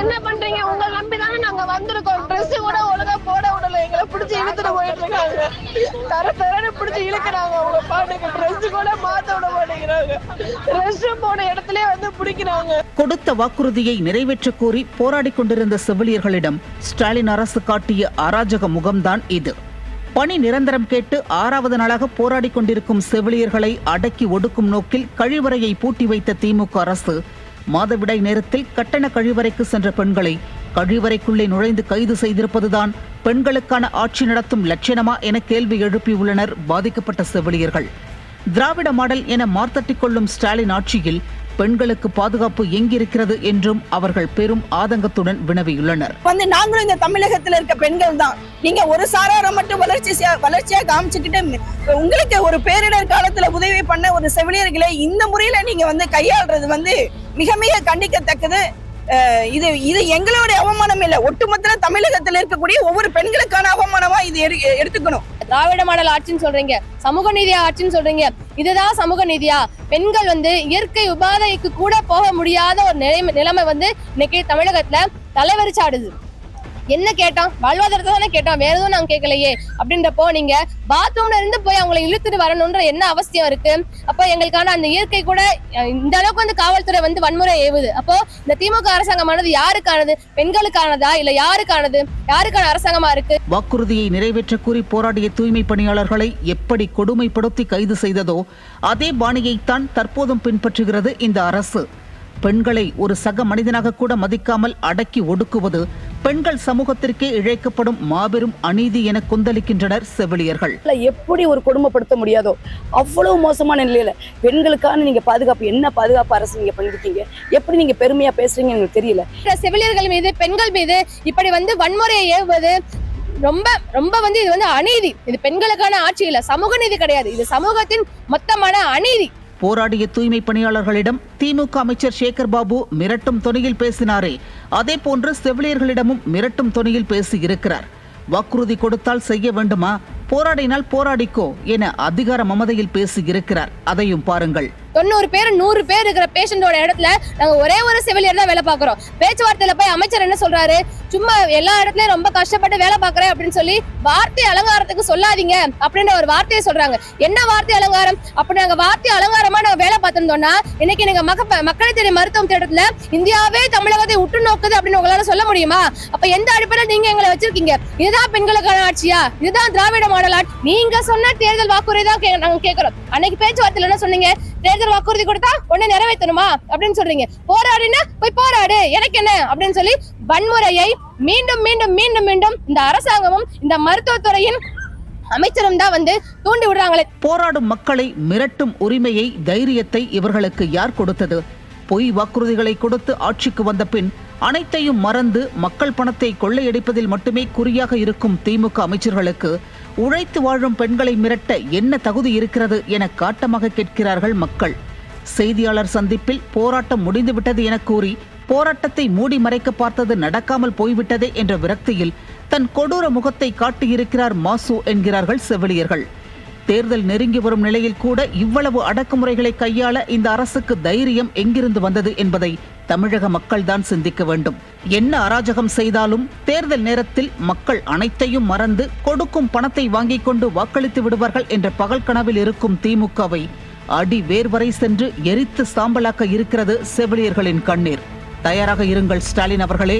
என்ன பண்றீங்க? உங்களை நம்பிதானே நாங்க வந்திருக்கோம். ட்ரெஸ் கூட ஒழுங்கா போட விடல, எங்களை பிடிச்சி இழுத்துட்டு போயிட்டு இருக்காங்க. தரன்னு பிடிச்சி இழுக்கிறாங்க. அவங்க பாட்டுக்கு ட்ரெஸ் கூட மாத்த விட மாட்டேங்கிறாங்க. ட்ரெஸ் போன இடத்துல வந்து பிடிக்கிறாங்க. கொடுத்த வாக்குறுதியை நிறைவேற்ற கோரி போராடி கொண்டிருந்த செவிலியர்களிடம் ஸ்டாலின் அரசு காட்டிய அராஜக முகம்தான் இது. பணி நிரந்தரம் கேட்டு 6வது நாளாக போராடி கொண்டிருக்கும் செவிலியர்களை அடக்கி ஒடுக்கும் நோக்கில் கழிவறையை பூட்டி வைத்த திமுக அரசு மாதவிடாய் நேரத்தில் கட்டண கழிவறைக்கு சென்ற பெண்களை கழிவறைக்குள்ளே நுழைந்து கைது செய்திருப்பதுதான் பெண்களுக்கான ஆட்சி நடத்தும் லட்சணமா என கேள்வி எழுப்பியுள்ளனர் பாதிக்கப்பட்ட செவிலியர்கள். திராவிட மாடல் என மார்த்தட்டிக் கொள்ளும் ஸ்டாலின் ஆட்சியில் பெண்களுக்கு பாதுகாப்பு எங்கிருக்கிறது என்றும் அவர்கள் பெரும் ஆதங்கத்துடன் வினவியுள்ளனர். நாங்களும் இந்த தமிழகத்தில் இருக்க பெண்கள் தான். நீங்க ஒரு சாரார மட்டும் வளர்ச்சியா காமிச்சுக்கிட்டு உங்களுக்கு ஒரு பேரிடர் காலத்துல உதவி பண்ண ஒரு செவிலியர்களை இந்த முறையில நீங்க கையாளுறது மிக மிக கண்டிக்கத்தக்கது. இது எங்களுடைய அவமானம் இல்ல, ஒட்டுமொத்த தமிழகத்தில் இருக்கக்கூடிய ஒவ்வொரு பெண்களுக்கான அவமானமா இது எடுத்துக்கணும். திராவிட மாடல் ஆட்சின்னு சொல்றீங்க, சமூக நீதியா ஆட்சின்னு சொல்றீங்க. இதுதான் சமூக நீதியா? பெண்கள் இயற்கை உபாதைக்கு கூட போக முடியாத ஒரு நிலைமை இன்னைக்கு தமிழகத்துல தலைவரிச்சாடுது. என்ன கேட்டோம்? வாழ்வாதாரத்தை தானே கேட்டோம், வேற எதுவும் நாங்க கேட்கலையே. அப்படின்றப்போ நீங்க பாத்ரூம்ல இருந்து போய் அவங்களை இழுத்துட்டு வரணும்ன்ற என்ன அவசியம் இருக்கு? அப்போ எங்களுக்கான அந்த இயற்கை கூட இந்த அளவுக்கு காவல்துறை வன்முறை ஏவுது. அப்போ இந்த திமுக அரசாங்கமானது யாருக்கானது? பெண்களுக்கானதா இல்ல யாருக்கானது? யாருக்கான அரசாங்கமா இருக்கு? வாக்குறுதியை நிறைவேற்ற கூறி போராடிய தூய்மை பணியாளர்களை எப்படி கொடுமைப்படுத்தி கைது செய்ததோ அதே பாணியைத்தான் தற்போதும் பின்பற்றுகிறது இந்த அரசு. பெண்களை ஒரு சக மனிதனாக கூட மதிக்காமல் அடக்கி ஒடுக்குவது பெண்கள் சமூகத்திற்கே இழைக்கப்படும் மாபெரும் அநீதி என கொந்தளிக்கின்றனர் செவிலியர்கள். எப்படி ஒரு கொடுமைப்படுத்த முடியாதோ அவ்வளவு மோசமான நிலையில பெண்களுக்கான நீங்க பாதுகாப்பு, என்ன பாதுகாப்பு அரசு நீங்க பண்ணிருக்கீங்க? எப்படி நீங்க பெருமையா பேசுறீங்க எனக்கு தெரியல. செவிலியர்கள் மீது, பெண்கள் மீது இப்படி வன்முறையை ஏவுவது ரொம்ப ரொம்ப இது அநீதி. இது பெண்களுக்கான ஆட்சி இல்ல, சமூக நீதி கிடையாது. இது சமூகத்தின் மொத்தமான அநீதி. போராடிய தூய்மை பணியாளர்களிடம் திமுக அமைச்சர் சேகர் பாபு மிரட்டும் தொனியில் பேசினாரே, அதே போன்று செவிலியர்களிடமும் மிரட்டும் தொனியில் பேசியிருக்கிறார். வாக்குறுதி கொடுத்தால் செய்ய வேண்டுமா, போராடினால் போராடிக்கோ என அதிகார மமதையில் பேசியிருக்கிறார். அதையும் பாருங்கள். 90 பேர் 100 பேர் இருக்கிற பேஷண்டோட இடத்துல நாங்க ஒரே ஒரு செவிலியர் தான் வேலை பார்க்கிறோம். பேச்சுவார்த்தையில போய் அமைச்சர் என்ன சொல்றாரு? சும்மா எல்லா இடத்துலயும் ரொம்ப கஷ்டப்பட்டு வேலை பார்க்கறேன் அப்படின்னு சொல்லி வார்த்தை அலங்காரத்துக்கு சொல்லாதீங்க அப்படின்ற ஒரு வார்த்தையை சொல்றாங்க. என்ன வார்த்தை அலங்காரம்? அப்படி நாங்க வார்த்தை அலங்காரமா நாங்க வேலை பார்த்திருந்தோம்னா இன்னைக்கு நீங்க மக்களை தேடி மருத்துவம் திட்டத்துல இந்தியாவே தமிழகத்தை உற்று நோக்குது அப்படின்னு உங்களால சொல்ல முடியுமா? அப்ப எந்த அடிப்படையில் நீங்க எங்களை வச்சிருக்கீங்க? இதுதான் பெண்களுக்கான ஆட்சியா? இதுதான் திராவிட மாடல் ஆட்சி? நீங்க சொன்ன தேர்தல் வாக்குறுதி தான் நாங்க கேட்கிறோம். அன்னைக்கு பேச்சுவார்த்தையில என்ன சொன்னீங்க? தேர்தல் வாக்குறுதி கொடுத்தா உடனே நிறைவேற்றணுமா அப்படின்னு சொல்றீங்க. போராடினா போய் போராடு, எனக்கு என்ன அப்படின்னு சொல்லி வன்முறையை மீண்டும் மீண்டும் மீண்டும் மீண்டும் இந்த அரசாங்கமும் இந்த மருத்துவத்துறையின் அமைச்சரும் தான் தூண்டி விடுறாங்களே. போராடும் மக்களை மிரட்டும் உரிமையை, தைரியத்தை இவர்களுக்கு யார் கொடுத்தது? பொய் வாக்குறுதிகளை கொடுத்து ஆட்சிக்கு வந்த பின் அனைத்தையும் மறந்து மக்கள் பணத்தை கொள்ளையடிப்பதில் மட்டுமே குறியாக இருக்கும் திமுக அமைச்சர்களுக்கு உழைத்து வாழும் பெண்களை மிரட்ட என்ன தகுதி இருக்கிறது என காட்டமாக கேட்கிறார்கள் மக்கள். செய்தியாளர் சந்திப்பில் போராட்டம் முடிந்துவிட்டது என கூறி போராட்டத்தை மூடி மறைக்க பார்த்தது நடக்காமல் போய்விட்டதே என்ற விரக்தியில் தன் கொடூர முகத்தை காட்டியிருக்கிறார் மாசு என்கிறார்கள் செவிலியர்கள். தேர்தல் நெருங்கி வரும் நிலையில் கூட இவ்வளவு அடக்குமுறைகளை கையாள இந்த அரசுக்கு தைரியம் எங்கிருந்து வந்தது என்பதை தமிழக மக்கள் தான் சிந்திக்க வேண்டும். என்ன அராஜகம் செய்தாலும் தேர்தல் நேரத்தில் மக்கள் அனைத்தையும் மறந்து கொடுக்கும் பணத்தை வாங்கிக் கொண்டு வாக்களித்து விடுவார்கள் என்ற பகல் கனவில் இருக்கும் திமுகவை அடி வேர்வரை சென்று எரித்து சாம்பலாக்க இருக்கிறது செவிலியர்களின் கண்ணீர். தயாராக இருங்கள் ஸ்டாலின் அவர்களே.